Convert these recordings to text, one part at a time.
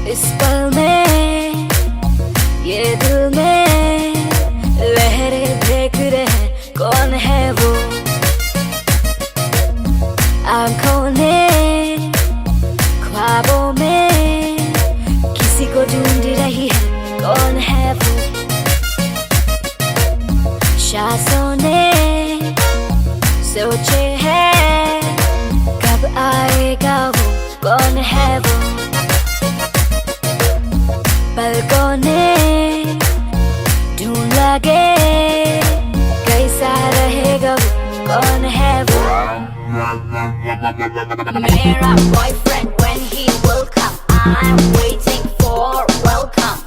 इस पल में ये दिल में लहरें देख रहे कौन है वो, आंखों ने ख्वाबों में किसी को ढूंढ रही है कौन है वो, सांसों ने सोचे है कब आएगा वो, कौन है वो, पलकों ने ढूंढ लगे कैसा रहेगा वो, कौन है वो। मेरा boyfriend when he will come, I'm waiting for welcome.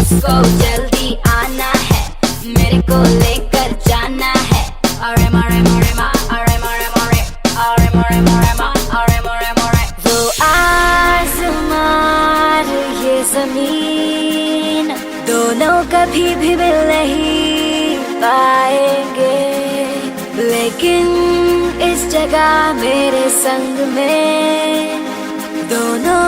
उसको जल्दी आना है, मेरे को लेकर जाना है, अरे मारे मारे मा, अरे मारे मारे, अरे मारे मारे मा, अरे मारे मारे। वो आसमान ये जमीन दोनों कभी भी मिल नहीं पाएंगे, लेकिन इस जगह मेरे संग में दोनों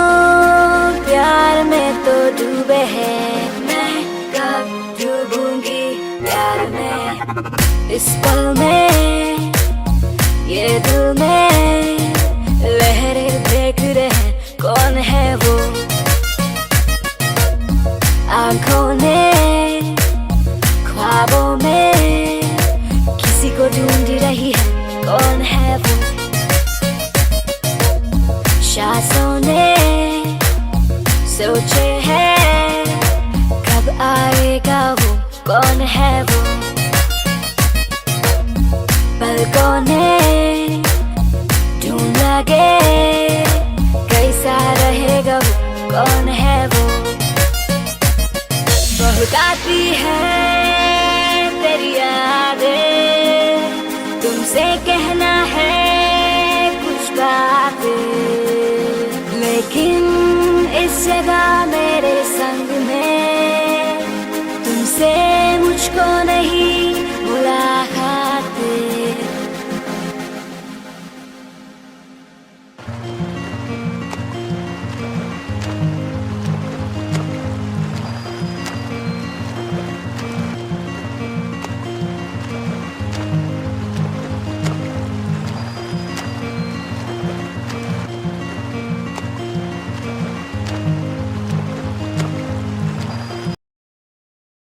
प्यार में तो डूबे हैं, मैं कब डूबूंगी प्यार में। इस पल में ये दिल में लहरें देख रहे कौन है वो, आंखों ने ख्वाबों में किसी को ढूंढ रही है कौन है वो, सांसों ने सोचे है कब आएगा वो, कौन है वो, पलकों ने ढूंढ लगे कैसा रहेगा वो, कौन है वो। बहुत आती है तेरी यादें, तुमसे कहना है कुछ बातें, लेकिन इस जगह मेरे संग में तुमसे